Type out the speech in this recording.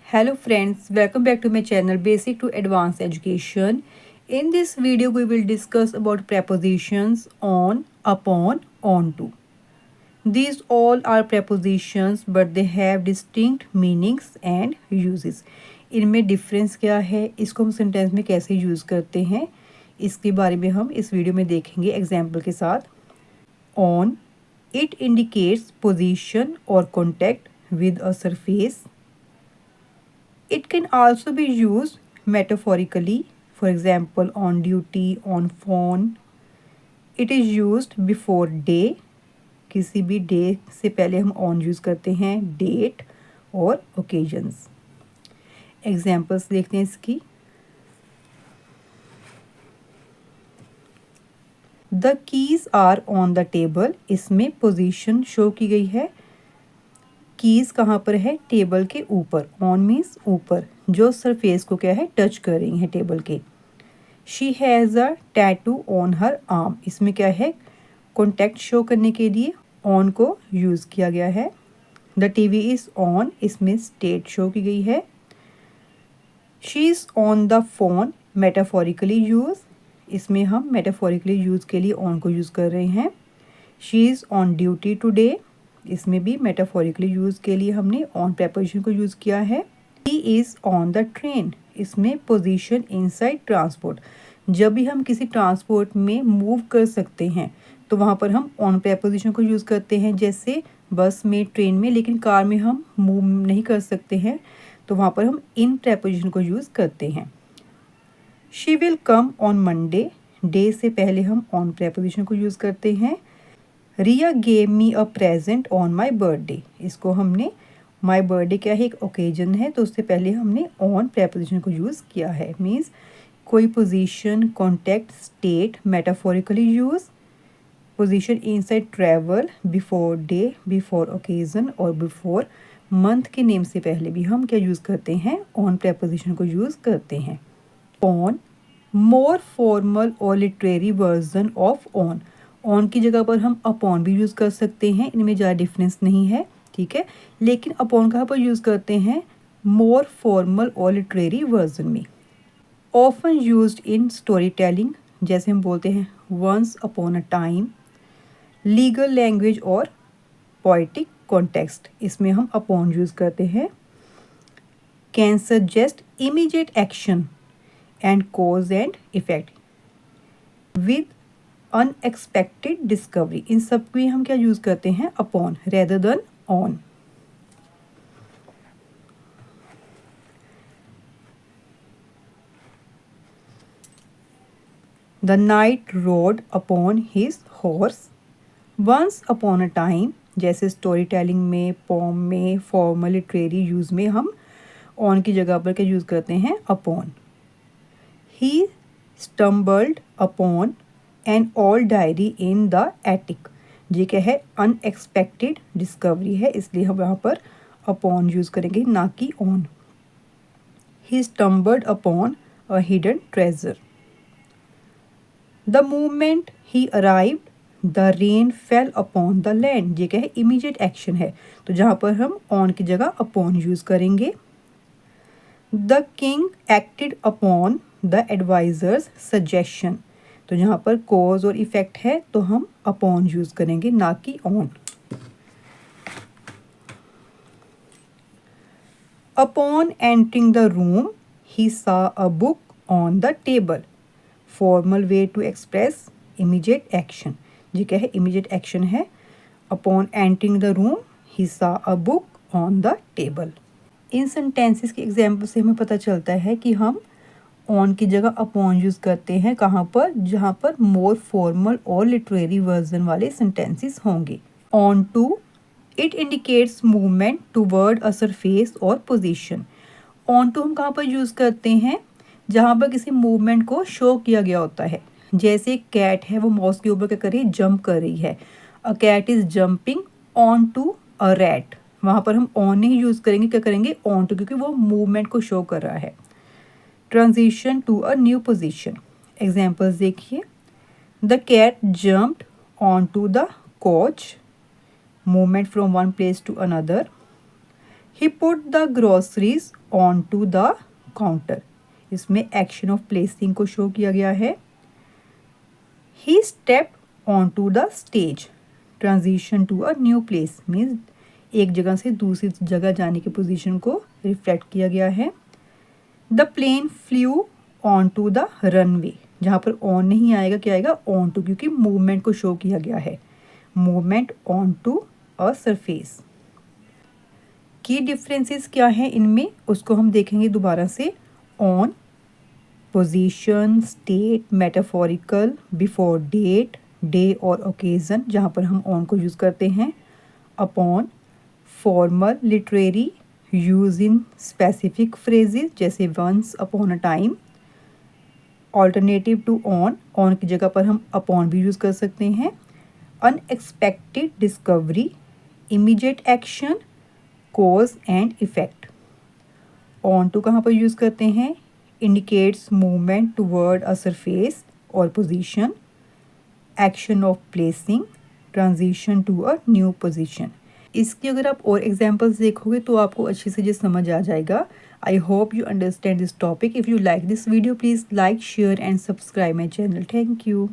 Hello friends, welcome back to my channel Basic to Advanced Education. In this video we will discuss about prepositions on, upon, onto. These all are prepositions but they have distinct meanings and uses. इनमें difference क्या है, इसको हम sentence में कैसे use करते हैं, इसके बारे में हम इस वीडियो में देखेंगे एग्जाम्पल के साथ. On, it indicates position or contact with a surface. It can also be used metaphorically, for example, on duty, on phone. It is used before day. किसी भी डे से पहले हम on यूज़ करते हैं, डेट और occasions. एग्जाम्पल्स देखते हैं इसकी. The keys are on the table. इसमें पोजीशन शो की गई है. कीज़ कहाँ पर है, टेबल के ऊपर. ऑन मीन्स ऊपर, जो सरफेस को क्या है, टच कर रही है टेबल के. She has a tattoo on her arm. इसमें क्या है, कॉन्टैक्ट शो करने के लिए ऑन को यूज़ किया गया है. द टीवी इज़ ऑन, इसमें स्टेट शो की गई है. She is on the phone, metaphorically use. इसमें हम मेटाफोरिकली यूज़ के लिए ऑन को यूज़ कर रहे हैं. She is on duty today, इसमें भी मेटाफोरिकली यूज़ के लिए हमने ऑन प्रेपोजिशन को यूज़ किया है. He is on the train, इसमें पोजीशन इनसाइड ट्रांसपोर्ट. जब भी हम किसी ट्रांसपोर्ट में मूव कर सकते हैं तो वहाँ पर हम ऑन प्रेपोजिशन को यूज़ करते हैं, जैसे बस में, ट्रेन में. लेकिन कार में हम मूव नहीं कर सकते हैं तो वहाँ पर हम इन प्रेपोजिशन को यूज़ करते हैं. She will come on Monday, day से पहले हम ऑन प्रेपोजिशन को यूज़ करते हैं. Riya gave me a present on my birthday, इसको हमने, माई बर्थडे क्या है, एक ओकेजन है, तो उससे पहले हमने ऑन प्रेपोजिशन को यूज़ किया है. मीन्स कोई position, contact, state metaphorically use. Position inside travel, before day, before occasion और बिफोर मंथ के नेम से पहले भी हम क्या यूज़ करते हैं, ऑन प्रेपोजिशन को यूज़ करते हैं. ऑन, मोर फॉर्मल और literary version of on. On की जगह पर हम अपॉन भी यूज़ कर सकते हैं, इनमें ज़्यादा डिफरेंस नहीं है, ठीक है. लेकिन अपॉन कहाँ पर यूज़ करते हैं, मोर फॉर्मल और लिटरेरी वर्जन में. Often used in story telling, जैसे हम बोलते हैं once upon a time. Legal language और पोइटिक कॉन्टेक्स्ट, इसमें हम अपॉन यूज़ करते हैं. Can suggest immediate action and cause and effect with unexpected discovery, इन सब में हम क्या यूज़ करते हैं, upon rather than on. The knight rode upon his horse. Once upon a time, जैसे स्टोरी टेलिंग में, पोम में, फॉर्मल लिटरेरी यूज़ में हम ऑन की जगह पर क्या यूज़ करते हैं, upon. He stumbled upon an old diary in the attic, ये क्या है, अनएक्सपेक्टेड डिस्कवरी है, इसलिए हम यहाँ पर अपॉन यूज़ करेंगे, ना कि on. He stumbled upon a hidden treasure. The moment he arrived the rain fail upon the land, ये क्या है, इमीडिएट एक्शन है, तो जहाँ पर हम ऑन की जगह अपॉन यूज़ करेंगे. The king acted upon the advisers suggestion, तो जहाँ पर कॉज और इफेक्ट है तो हम अपॉन यूज़ करेंगे, ना कि on. Upon entering the room he saw a book on the table. Formal way to express immediate action, ये क्या है, इमीडिएट एक्शन है. Upon entering the room he saw a book on the table. इन sentences के example से हमें पता चलता है कि हम ऑन की जगह अपॉन यूज़ करते हैं कहाँ पर, जहाँ पर मोर फॉर्मल और लिटरेरी वर्जन वाले सेंटेंसेस होंगे. Onto, it indicates movement toward a surface और पोजीशन. ऑन टू हम कहाँ पर यूज़ करते हैं, जहाँ पर किसी मूवमेंट को शो किया गया होता है. जैसे एक कैट है, वो माउस के ऊपर क्या कर रही है, जंप कर रही है. A cat is jumping onto a rat, वहाँ पर हम ऑन नहीं यूज़ करेंगे, क्या करेंगे, ऑन टू, क्योंकि वो मूवमेंट को शो कर रहा है. Transition to a new position, examples देखिए. The cat jumped on to the couch, movement from one place to another. He put the groceries on to the counter. इसमें action of placing को show किया गया है। He step on to the stage. Transition to a new place means एक जगह से दूसरी जगह जाने की पोजीशन को रिफ्लेक्ट किया गया है। The plane flew on to the runway. जहाँ पर ऑन नहीं आएगा, क्या आएगा? ऑन टू, क्योंकि मूवमेंट को शो किया गया है। Movement onto a surface. की डिफरेंसेस क्या है इनमें, उसको हम देखेंगे दोबारा से। On, position, state, metaphorical, before date, day और ओकेजन जहाँ पर हम ऑन को यूज़ करते हैं। Upon, formal, literary, use in specific phrases जैसे once upon a time. Alternative to on की जगह पर हम अपॉन भी यूज़ कर सकते हैं। Unexpected discovery, immediate action, cause and effect. On to कहाँ पर यूज़ करते हैं? Indicates movement toward a surface और position, action of placing, transition to a new position. इसकी अगर आप और एग्जांपल्स देखोगे तो आपको अच्छे से ये समझ आ जाएगा। I hope you understand this topic. If you like this video please like, share and subscribe my channel. Thank you.